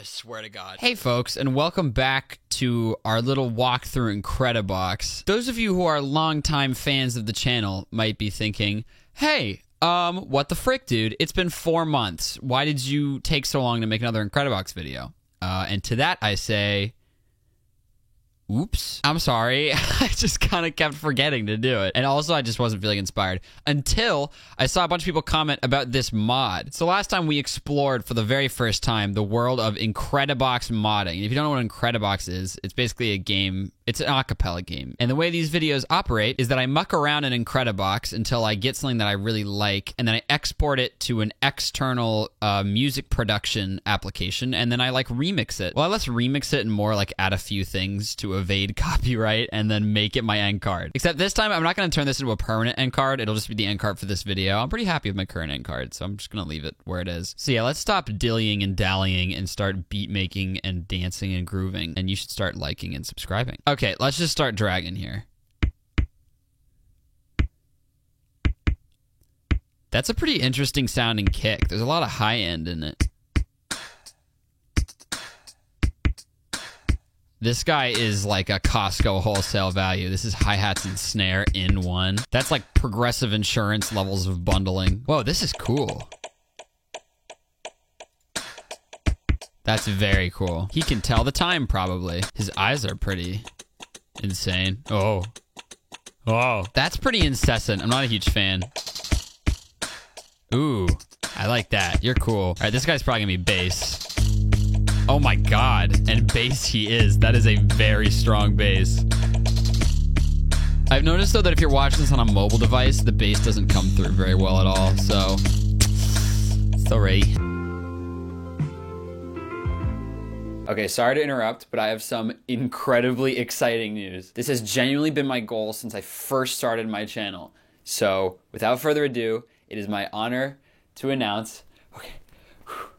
swear to God. Hey folks, and welcome back to our little walkthrough Incredibox. Those of you who are longtime fans of the channel might be thinking, hey, what the frick, dude? It's been 4 months. Why did you take so long to make another Incredibox video? And to that I say, oops. I'm sorry. I just kind of kept forgetting to do it. And also, I just wasn't feeling inspired until I saw a bunch of people comment about this mod. So last time we explored for the very first time the world of Incredibox modding. And if you don't know what Incredibox is, it's basically a game. It's an acapella game. And the way these videos operate is that I muck around in Incredibox until I get something that I really like, and then I export it to an external music production application, and then I like remix it. Well, let's remix it and more like add a few things to evade copyright and then make it my end card. Except this time I'm not going to turn this into a permanent end card. It'll just be the end card for this video. I'm pretty happy with my current end card, so I'm just going to leave it where it is. So yeah, let's stop dillying and dallying and start beat making and dancing and grooving, and you should start liking and subscribing. Okay, let's just start dragging here. That's a pretty interesting sounding kick. There's a lot of high end in it. This guy is like a Costco wholesale value. This is hi-hats and snare in one. That's like Progressive Insurance levels of bundling. Whoa, this is cool. That's very cool. He can tell the time, probably. His eyes are pretty insane. Oh. Oh. That's pretty incessant. I'm not a huge fan. Ooh. I like that. You're cool. All right, this guy's probably gonna be bass. Oh my God. And bass he is. That is a very strong bass. I've noticed, though, that if you're watching this on a mobile device, the bass doesn't come through very well at all, so... sorry. Okay, sorry to interrupt, but I have some incredibly exciting news. This has genuinely been my goal since I first started my channel. So, without further ado, it is my honor to announce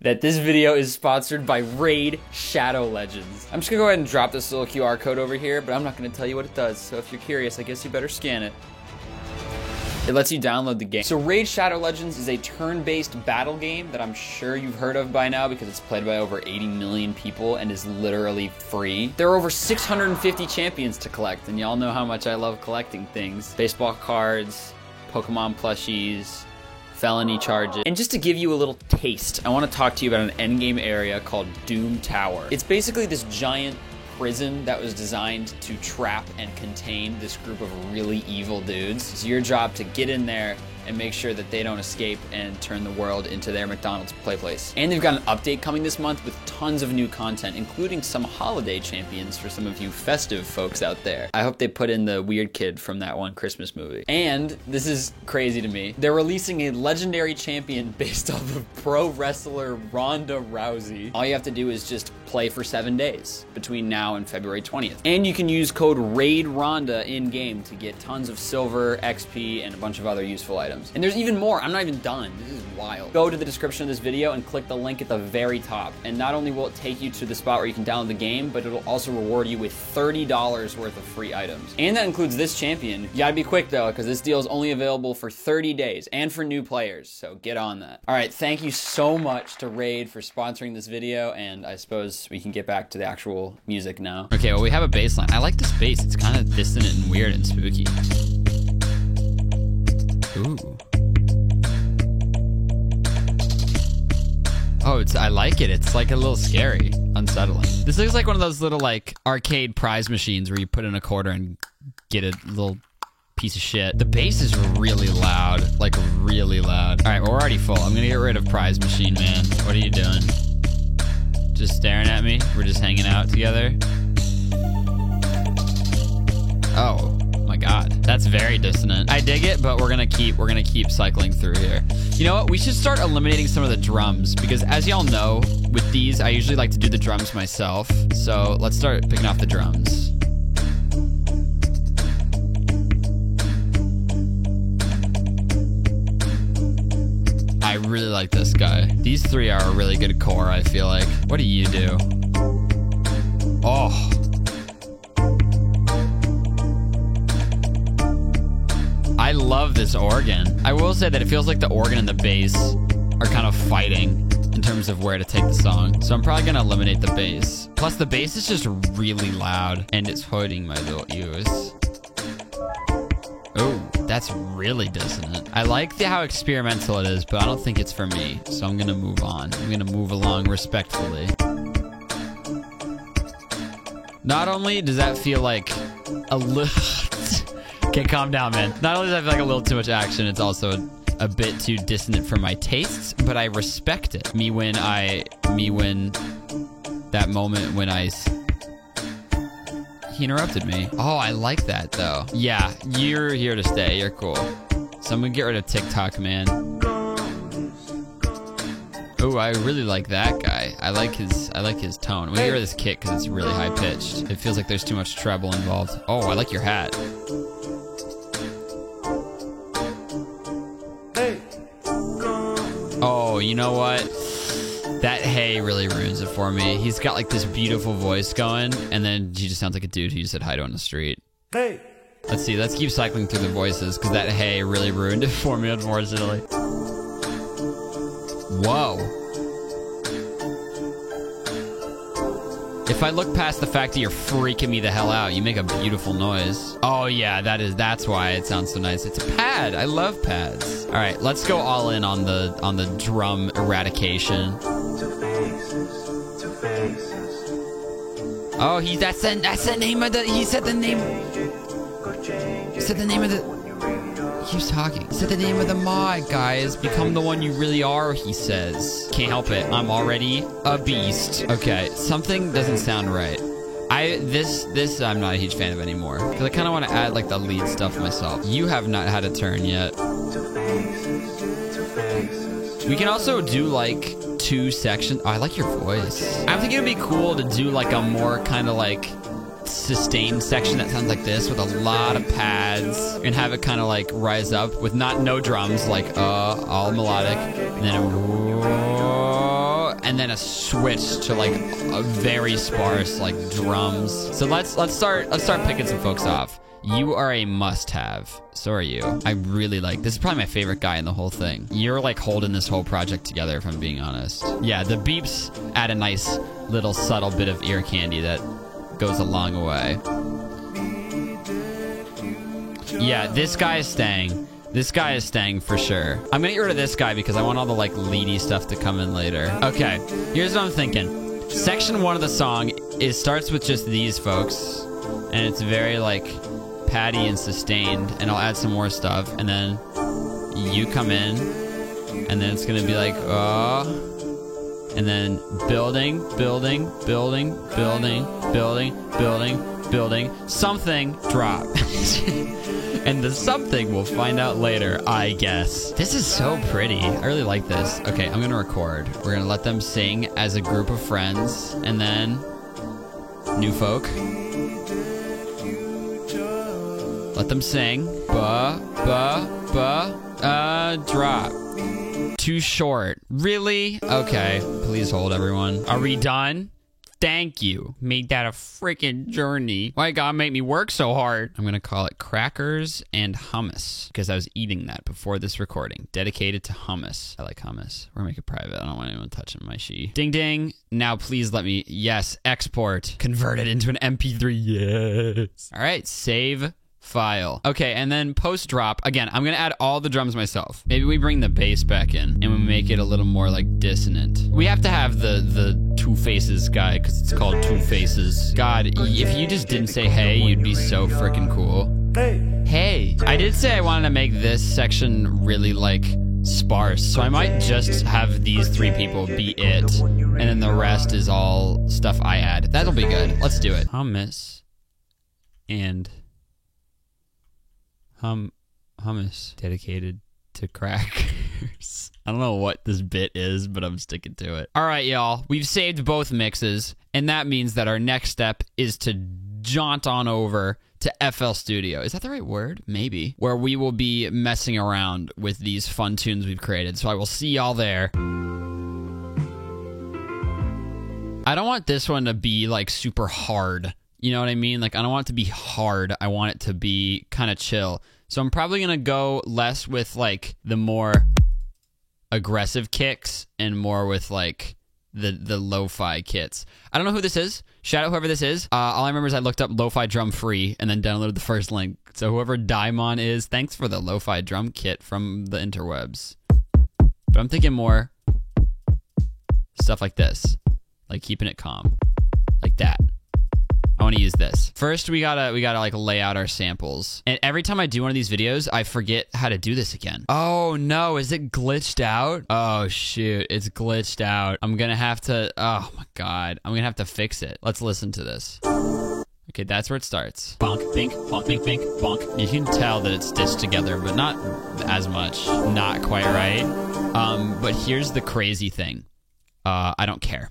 that this video is sponsored by Raid Shadow Legends. I'm just gonna go ahead and drop this little QR code over here, but I'm not gonna tell you what it does, so if you're curious, I guess you better scan it. It lets you download the game. So Raid Shadow Legends is a turn-based battle game that I'm sure you've heard of by now because it's played by over 80 million people and is literally free. There are over 650 champions to collect, and y'all know how much I love collecting things. Baseball cards, Pokemon plushies, felony charges. And just to give you a little taste, I want to talk to you about an endgame area called Doom Tower. It's basically this giant prison that was designed to trap and contain this group of really evil dudes. It's your job to get in there and make sure that they don't escape and turn the world into their McDonald's play place. And they've got an update coming this month with tons of new content, including some holiday champions for some of you festive folks out there. I hope they put in the weird kid from that one Christmas movie. And this is crazy to me. They're releasing a legendary champion based off of pro wrestler Ronda Rousey. All you have to do is just play for 7 days between now and February 20th. And you can use code RAIDRONDA in-game to get tons of silver, XP, and a bunch of other useful items. And there's even more. I'm not even done. This is wild. Go to the description of this video and click the link at the very top. And not only will it take you to the spot where you can download the game, but it'll also reward you with $30 worth of free items. And that includes this champion. You gotta be quick though, because this deal is only available for 30 days and for new players. So get on that. All right, thank you so much to Raid for sponsoring this video, and I suppose we can get back to the actual music now. Okay, well, we have a bass line. I like this bass. It's kind of dissonant and weird and spooky. Ooh. Oh, I like it. It's like a little scary, unsettling. This looks like one of those little like arcade prize machines where you put in a quarter and get a little piece of shit. The bass is really loud, like really loud. All right, we're already full. I'm gonna get rid of prize machine, man. What are you doing? Just staring at me? We're just hanging out together? Oh my God, that's very dissonant. I dig it, but we're gonna keep cycling through here. You know what? We should start eliminating some of the drums because, as y'all know, with these, I usually like to do the drums myself. So let's start picking off the drums. I really like this guy. These three are a really good core, I feel like. What do you do? Oh. I love this organ. I will say that it feels like the organ and the bass are kind of fighting in terms of where to take the song. So I'm probably gonna eliminate the bass. Plus the bass is just really loud and it's hurting my little ears. Oh, that's really dissonant. I like how experimental it is, but I don't think it's for me. So I'm gonna move on. I'm gonna move along respectfully. Not only does that feel like a little... Okay, calm down, man. Not only does that feel like a little too much action, it's also a bit too dissonant for my tastes, but I respect it. Me when that moment when he interrupted me. Oh, I like that though. Yeah, you're here to stay. You're cool. So I'm gonna get rid of TikTok, man. Oh, I really like that guy. I like his tone. We hear this kick because it's really high pitched. It feels like there's too much treble involved. Oh, I like your hat. Oh, you know what? That hey really ruins it for me. He's got like this beautiful voice going, and then he just sounds like a dude who you said hi to on the street. Hey. Let's see, let's keep cycling through the voices, because that hey really ruined it for me, unfortunately. Whoa. If I look past the fact that you're freaking me the hell out, you make a beautiful noise. Oh yeah, that's why it sounds so nice. It's a pad. I love pads. All right, let's go all in on the drum eradication. Oh, that's the name of the. He said the name. He said the name of the. He keeps talking. He said the name of the mod, guys. Become the one you really are, he says. Can't help it. I'm already a beast. Okay, something doesn't sound right. This I'm not a huge fan of anymore. Because I kind of want to add like the lead stuff myself. You have not had a turn yet. We can also do like 2 sections. Oh, I like your voice. I think it'd be cool to do like a more kind of like sustained section that sounds like this with a lot of pads and have it kind of like rise up with no drums, like all melodic, and then a switch to like a very sparse like drums. So let's start picking some folks off. You are a must-have. So are you. I really like this. Is probably my favorite guy in the whole thing. You're like holding this whole project together, if I'm being honest. Yeah, the beeps add a nice little subtle bit of ear candy that goes a long way. Yeah, this guy is staying. This guy is staying for sure. I'm gonna get rid of this guy because I want all the like leady stuff to come in later. Okay, here's what I'm thinking. Section 1 of the song starts with just these folks, and it's very like patty and sustained, and I'll add some more stuff, and then you come in, and then it's gonna be like and then building, building, building, building, building, building, building, something drop. And the something we'll find out later, I guess. This is so pretty. I really like this. Okay, I'm gonna record. We're gonna let them sing as a group of friends, and then new folk. Let them sing. Drop. Too short. Really? Okay. Please hold, everyone. Are we done? Thank you. Made that a freaking journey. Why you gotta make me work so hard? I'm gonna call it crackers and hummus because I was eating that before this recording. Dedicated to hummus. I like hummus. We're gonna make it private. I don't want anyone touching my she. Ding ding. Now please let me, yes, export. Convert it into an MP3. Yes. All right, save file. Okay, and then post drop. Again, I'm gonna add all the drums myself. Maybe we bring the bass back in and we make it a little more like dissonant. We have to have the Two Faces guy because it's called Two Faces. God, if you just didn't say hey, you'd be so freaking cool. Hey. I did say I wanted to make this section really like sparse, so I might just have these 3 people be it, and then the rest is all stuff I add. That'll be good. Let's do it. Hummus and hummus dedicated to crackers. I don't know what this bit is, but I'm sticking to it. All right, y'all. We've saved both mixes, and that means that our next step is to jaunt on over to FL Studio. Is that the right word? Maybe. Where we will be messing around with these fun tunes we've created. So I will see y'all there. I don't want this one to be like super hard. You know what I mean? Like, I don't want it to be hard. I want it to be kind of chill. So I'm probably going to go less with like the more aggressive kicks and more with like the lo-fi kits. I don't know who this is. Shout out whoever this is. All I remember is I looked up lo-fi drum free and then downloaded the first link. So whoever Daimon is, thanks for the lo-fi drum kit from the interwebs. But I'm thinking more stuff like this, like keeping it calm, like that. I want to use this. First, we gotta like lay out our samples. And every time I do one of these videos, I forget how to do this again. Oh no, is it glitched out? Oh shoot, it's glitched out. I'm gonna have to, oh my God. I'm gonna have to fix it. Let's listen to this. Okay, that's where it starts. Bonk, bink, bonk, bink, bink, bonk. You can tell that it's stitched together, but not as much. Not quite right. But here's the crazy thing. I don't care.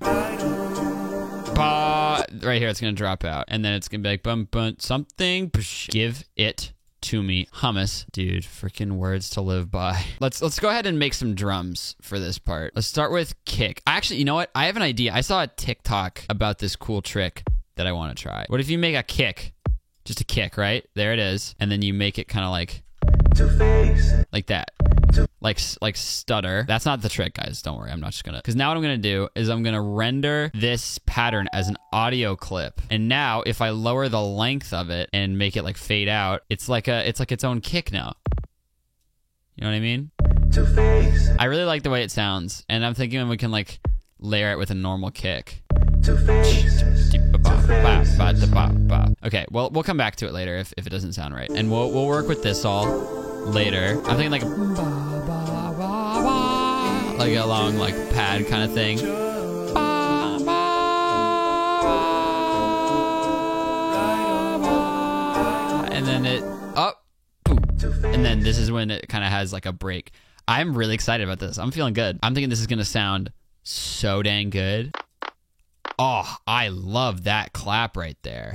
Right here, it's gonna drop out, and then it's gonna be like bum bum something. Give it to me, hummus, dude. Freaking words to live by. Let's go ahead and make some drums for this part. Let's start with kick. Actually, you know what? I have an idea. I saw a TikTok about this cool trick that I want to try. What if you make a kick, just a kick, right? There it is, and then you make it kind of like that. Like stutter. That's not the trick, guys. Don't worry. I'm not just gonna. Because now what I'm gonna do is I'm gonna render this pattern as an audio clip. And now if I lower the length of it and make it like fade out, it's like its own kick now. You know what I mean? I really like the way it sounds, and I'm thinking we can like layer it with a normal kick. Okay, well we'll come back to it later if it doesn't sound right, and we'll work with this all later. I'm thinking like a long like pad kind of thing. And then it up, and then this is when it kind of has like a break. I'm really excited about this. I'm feeling good. I'm thinking this is gonna sound so dang good. Oh, I love that clap right there.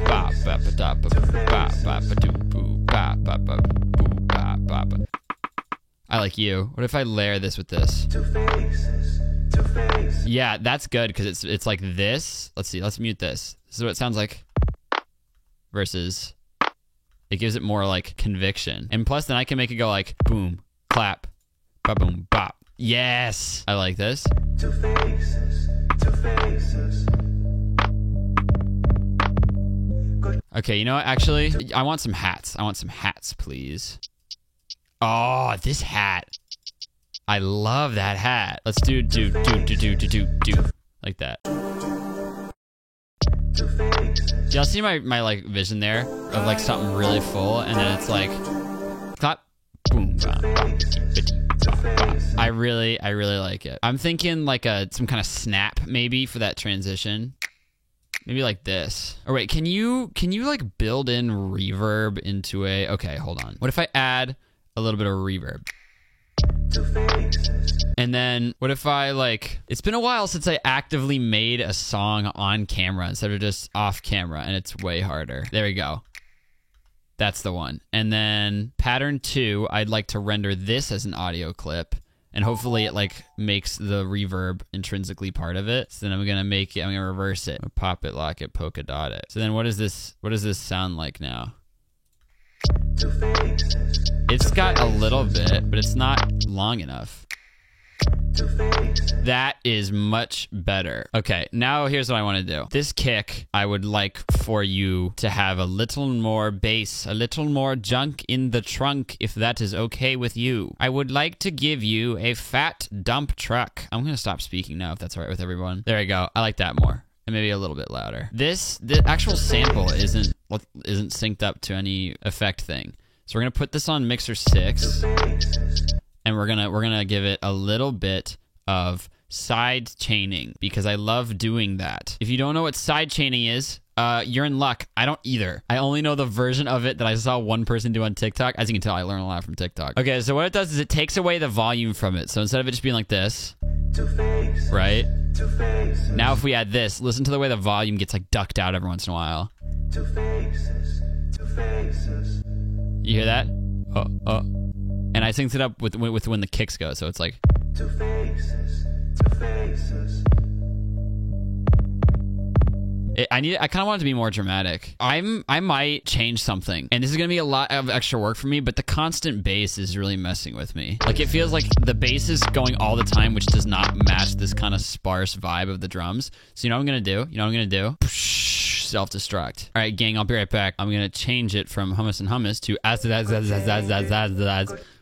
I like you. What if I layer this with this? Yeah, that's good because it's like this. Let's see. Let's mute this. This is what it sounds like. Versus, it gives it more like conviction. And plus, then I can make it go like boom, clap, ba boom, bop. Yes, I like this. Okay, you know what? Actually, I want some hats. I want some hats, please. Oh, this hat. I love that hat. Let's do like that. Y'all see my like vision there of like something really full, and then it's like clap, boom, bam, bam, I really like it. I'm thinking like some kind of snap maybe for that transition. Maybe like this. Or wait, can you like build in reverb into a... Okay, hold on. What if I add a little bit of reverb? And then what if I like... It's been a while since I actively made a song on camera instead of just off camera, and it's way harder. There we go. That's the one. And then pattern 2, I'd like to render this as an audio clip. And hopefully it like makes the reverb intrinsically part of it. So then I'm gonna reverse it. I'm gonna pop it, lock it, polka dot it. So then what does this sound like now? It's got a little bit, but it's not long enough. That is much better. Okay, now here's what I want to do. This kick, I would like for you to have a little more bass, a little more junk in the trunk, if that is okay with you. I would like to give you a fat dump truck. I'm gonna stop speaking now if that's all right with everyone. There we go. I like that more. And maybe a little bit louder. The actual sample isn't synced up to any effect thing. So we're gonna put this on mixer 6. And we're gonna give it a little bit of side chaining because I love doing that. If you don't know what side chaining is, you're in luck. I don't either. I only know the version of it that I saw one person do on TikTok. As you can tell, I learn a lot from TikTok. Okay, so what it does is it takes away the volume from it. So instead of it just being like this, right? Now if we add this, listen to the way the volume gets like ducked out every once in a while. You hear that? Oh. And I synced it up with when the kicks go, so it's like... I kind of want it to be more dramatic. I might change something, and this is gonna be a lot of extra work for me, but the constant bass is really messing with me. Like, it feels like the bass is going all the time, which does not match this kind of sparse vibe of the drums. So you know what I'm gonna do? Self-destruct. All right, gang, I'll be right back. I'm gonna change it from hummus and hummus to as,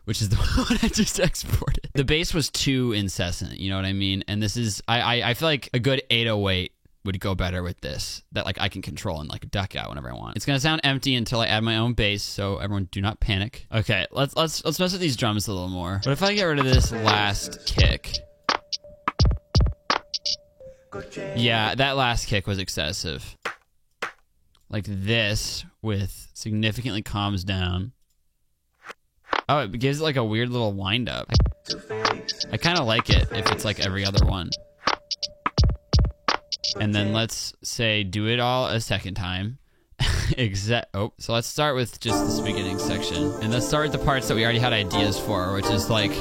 which is the one I just exported. The bass was too incessant, you know what I mean? And this is, I feel like a good 808 would go better with this, that like I can control and like duck out whenever I want. It's gonna sound empty until I add my own bass, so everyone do not panic. Okay, let's mess with these drums a little more. What if I get rid of this last kick? Yeah, that last kick was excessive. Like this with significantly calms down. Oh, it gives it like a weird little wind up. I kind of like it if it's like every other one. And then let's say do it all a second time. So let's start with just this beginning section. And let's start with the parts that we already had ideas for, which is like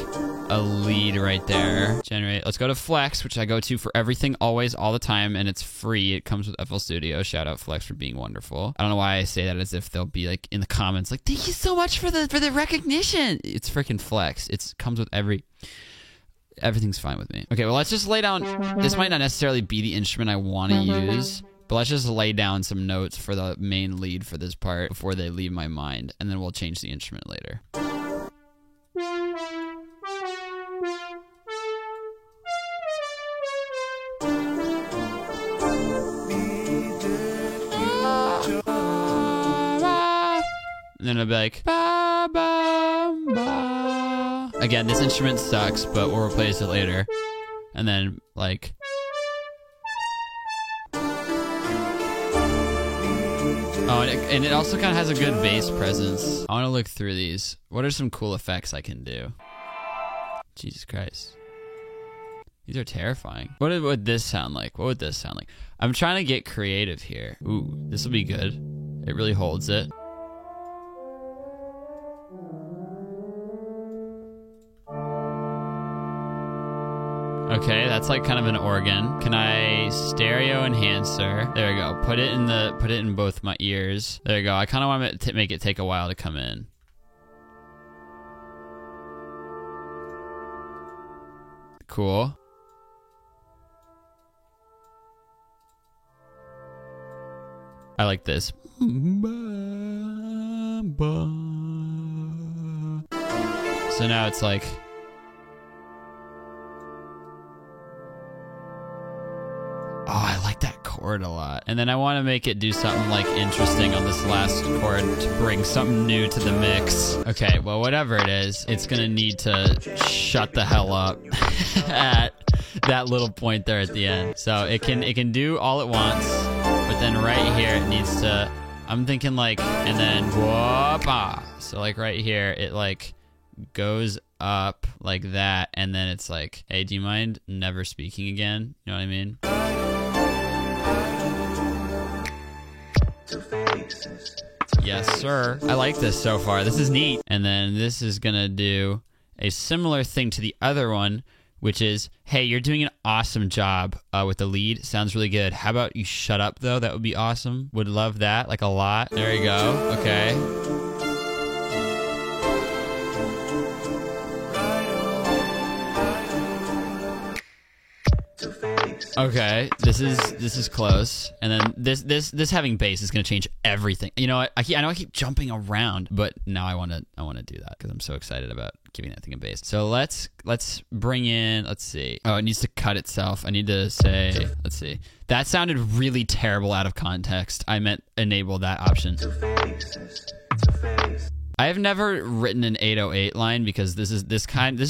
a lead right there. Generate. Let's go to Flex, which I go to for everything, always, all the time, and it's free. It comes with FL Studio. Shout out Flex for being wonderful. I don't know why I say that as if they'll be like in the comments like, thank you so much for the recognition. It's freaking Flex. It comes with everything's fine with me. Okay, well, let's just lay down. This might not necessarily be the instrument I want to use, but let's just lay down some notes for the main lead for this part before they leave my mind, and then we'll change the instrument later. And then it'll be like, ba, ba, ba. Again, this instrument sucks, but we'll replace it later. And then, like, oh, and it also kind of has a good bass presence. I want to look through these. What are some cool effects I can do? Jesus Christ. These are terrifying. What would this sound like? What would this sound like? I'm trying to get creative here. Ooh, this will be good. It really holds it. Okay, that's like kind of an organ. Can I stereo enhancer? There we go. Put it in both my ears. There we go. I kind of want to make it take a while to come in. Cool. I like this. So now it's like, oh, I like that chord a lot. And then I want to make it do something like interesting on this last chord to bring something new to the mix. Okay, well, whatever it is, it's gonna need to shut the hell up at that little point there at the end. So it can do all it wants, but then right here it needs to, I'm thinking like, and then whoop-ah. So like right here, it like goes up like that, and then it's like, hey, do you mind never speaking again? You know what I mean? Yes, sir. I like this so far. This is neat. And then this is gonna do a similar thing to the other one, which is, hey, you're doing an awesome job with the lead. Sounds really good. How about you shut up, though? That would be awesome. Would love that, like a lot. There you go. Okay. Okay, this is close, and then this having bass is gonna change everything. You know what? I know I keep jumping around, but now I wanna do that because I'm so excited about giving that thing a bass. So let's bring in. Let's see. Oh, it needs to cut itself. I need to say. Let's see. That sounded really terrible out of context. I meant enable that option. I have never written an 808 line because this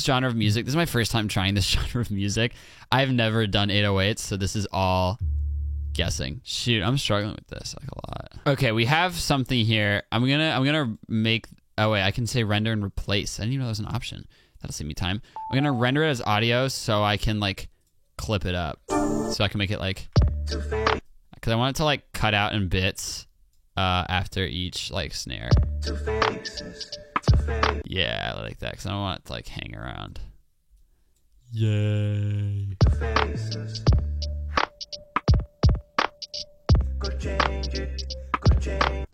genre of music. This is my first time trying this genre of music. I've never done 808s, so this is all guessing. Shoot, I'm struggling with this like a lot. Okay, we have something here. I'm gonna make. Oh wait, I can say render and replace. I didn't even know that was an option. That'll save me time. I'm gonna render it as audio so I can like clip it up, so I can make it like, because I want it to like cut out in bits after each like snare. Yeah, I like that because I don't want it to like hang around. Yay.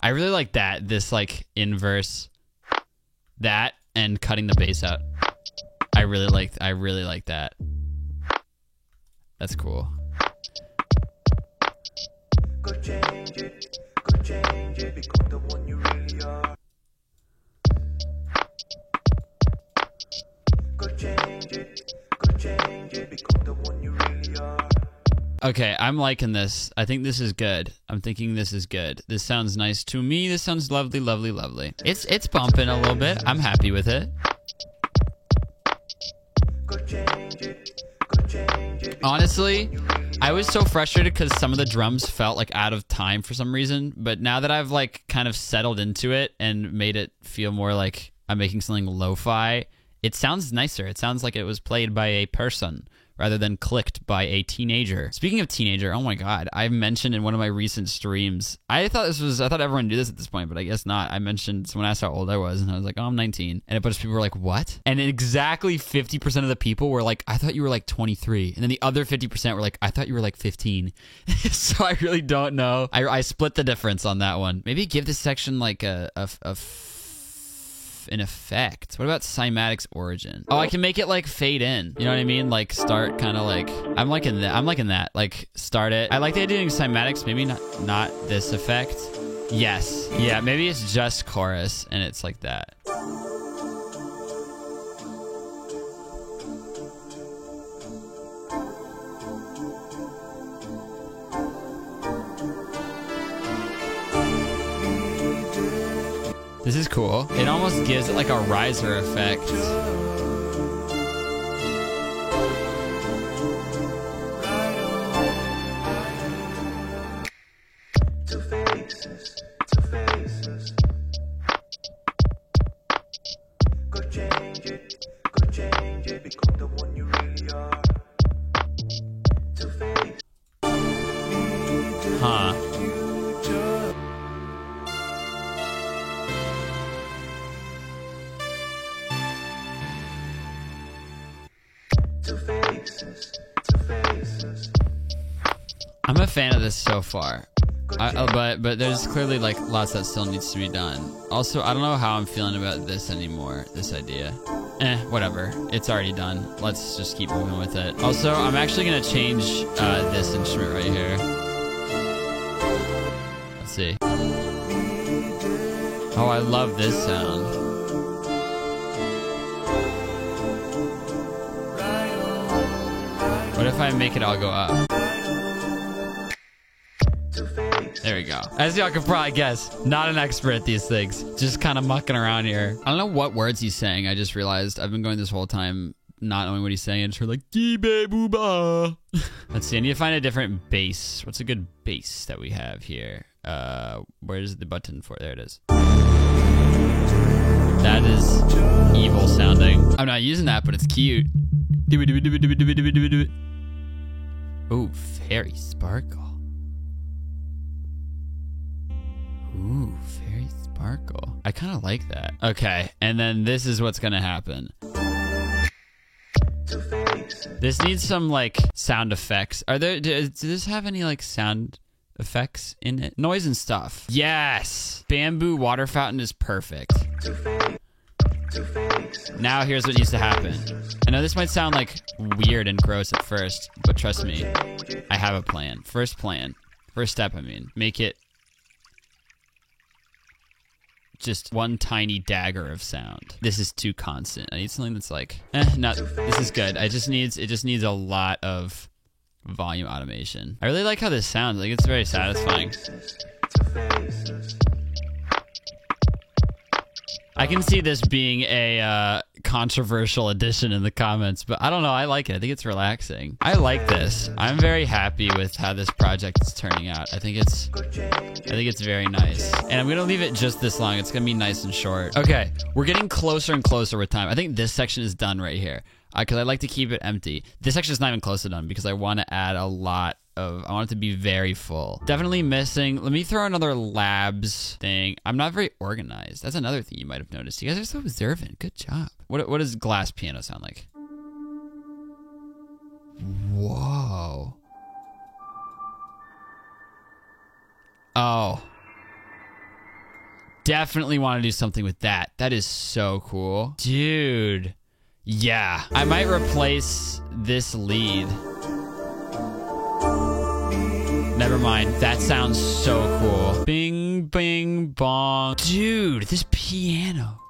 I really like that, this like inverse, that and cutting the bass out. I really like that. That's cool. Okay, I'm liking this. I think this is good. I'm thinking this is good. This sounds nice to me. This sounds lovely, lovely, lovely. It's bumping a little bit. I'm happy with it. Honestly, I was so frustrated because some of the drums felt like out of time for some reason, but now that I've like kind of settled into it and made it feel more like I'm making something lo-fi, it sounds nicer. It sounds like it was played by a person rather than clicked by a teenager. Speaking of teenager, oh my god, I mentioned in one of my recent streams, I thought everyone knew this at this point, but I guess not. I mentioned, someone asked how old I was, and I was like, oh, I'm 19. And a bunch of people were like, what? And exactly 50% of the people were like, I thought you were like 23. And then the other 50% were like, I thought you were like 15. So I really don't know. I split the difference on that one. Maybe give this section like an effect. What about cymatics origin? Oh, I can make it like fade in. You know what I mean? Like start kind of like, I'm liking that. Like start it. I like the idea of doing cymatics. Maybe not this effect. Yes. Yeah, maybe it's just chorus and it's like that. This is cool. It almost gives it like a riser effect. Two faces. Go change it, become the one you really are. Two faces. Huh. I'm a fan of this so far, but there's clearly like lots that still needs to be done. Also, I don't know how I'm feeling about this anymore, this idea. Whatever, it's already done. Let's just keep moving with it. Also, I'm actually gonna change this instrument right here. Let's see. Oh, I love this sound. What if I make it all go up? There we go. As y'all can probably guess, not an expert at these things. Just kind of mucking around here. I don't know what words he's saying. I just realized I've been going this whole time not knowing what he's saying. It's like, booba. Let's see. I need to find a different bass. What's a good bass that we have here? Where's the button for it? There it is. That is evil sounding. I'm not using that, but it's cute. Ooh, fairy sparkle. Ooh, fairy sparkle. I kind of like that. Okay, and then this is what's gonna happen. This needs some like sound effects. Does this have any like sound effects in it? Noise and stuff. Yes! Bamboo water fountain is perfect. Now here's what needs to happen. I know this might sound like weird and gross at first, but trust me, I have a plan. First step, I mean. Make it just one tiny dagger of sound. This is too constant. I need something that's like, no, this is good. It just needs a lot of volume automation. I really like how this sounds. Like, it's very satisfying. I can see this being a controversial addition in the comments, but I don't know. I like it. I think it's relaxing. I like this. I'm very happy with how this project is turning out. I think it's very nice. And I'm gonna leave it just this long. It's gonna be nice and short. Okay, we're getting closer and closer with time. I think this section is done right here because I like to keep it empty. This section is not even close to done because I want to add a lot of, I want it to be very full. Definitely missing. Let me throw another labs thing. I'm not very organized. That's another thing you might have noticed. You guys are so observant. Good job. What does glass piano sound like? Whoa. Oh. Definitely want to do something with that. That is so cool. Dude. Yeah. I might replace this lead. Never mind. That sounds so cool. Bing, bing, bong. Dude, this piano.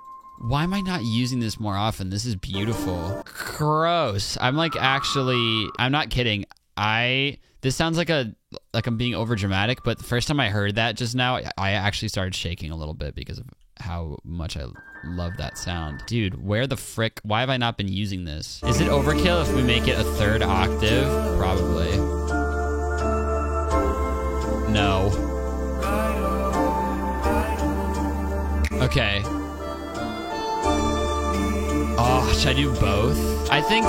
Why am I not using this more often? This is beautiful. Gross. I'm like actually, I'm not kidding. This sounds like I'm being over dramatic, but the first time I heard that just now, I actually started shaking a little bit because of how much I love that sound. Dude, where the frick? Why have I not been using this? Is it overkill if we make it a third octave? Probably. No. Okay. Oh, should I do both? I think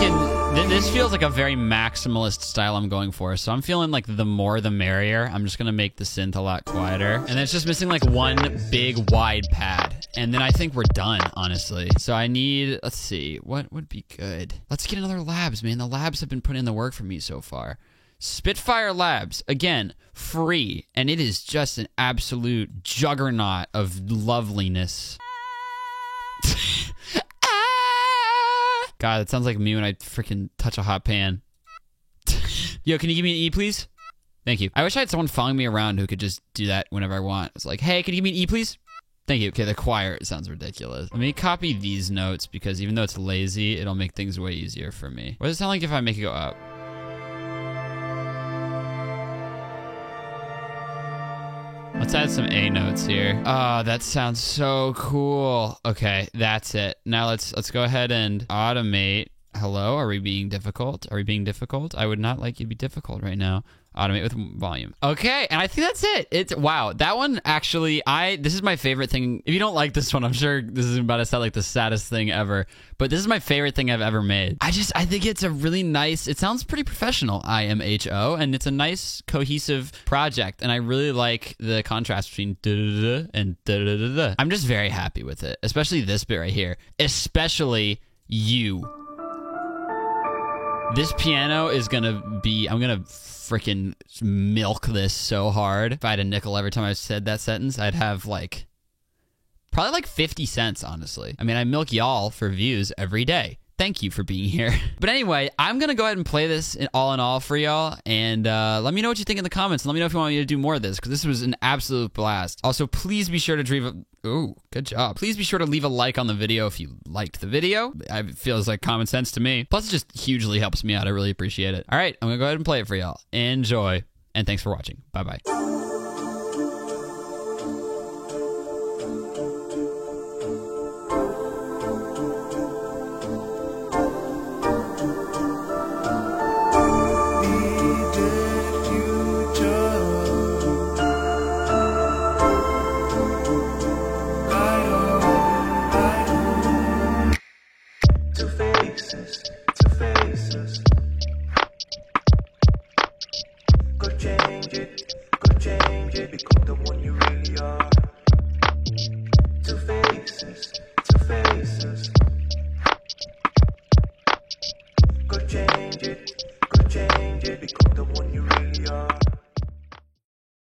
this feels like a very maximalist style I'm going for. So I'm feeling like the more the merrier. I'm just going to make the synth a lot quieter. And then it's just missing like one big wide pad. And then I think we're done, honestly. So I need, let's see, what would be good? Let's get another Labs, man. The Labs have been putting in the work for me so far. Spitfire Labs, again, free. And it is just an absolute juggernaut of loveliness. God, that sounds like me when I freaking touch a hot pan. Yo, can you give me an E, please? Thank you. I wish I had someone following me around who could just do that whenever I want. It's like, hey, can you give me an E, please? Thank you. Okay, the choir, it sounds ridiculous. Let me copy these notes because even though it's lazy, it'll make things way easier for me. What does it sound like if I make it go up? Let's add some A notes here. Oh, that sounds so cool. Okay, that's it. Now let's go ahead and automate. Hello, are we being difficult? Are we being difficult? I would not like you to be difficult right now. Automate with volume. Okay, and I think that's it. Wow, that one actually, this is my favorite thing. If you don't like this one, I'm sure this is about to sound like the saddest thing ever, but this is my favorite thing I've ever made. I think it's a really nice, it sounds pretty professional, IMHO, and it's a nice cohesive project, and I really like the contrast between da-da-da and da-da-da-da. I'm just very happy with it, especially this bit right here, especially you. This piano is gonna be, I'm gonna freaking milk this so hard. If I had a nickel every time I said that sentence, I'd have like, probably like 50 cents, honestly. I mean, I milk y'all for views every day. Thank you for being here. But anyway, I'm gonna go ahead and play this in all for y'all, and let me know what you think in the comments, and let me know if you want me to do more of this, because this was an absolute blast. Also, please be sure to leave a, ooh, good job. Please be sure to leave a like on the video if you liked the video. It feels like common sense to me. Plus, it just hugely helps me out. I really appreciate it. All right, I'm gonna go ahead and play it for y'all. Enjoy, and thanks for watching. Bye-bye. change it, become the one you really are. Two faces, two faces. Go change it, become the one you really are.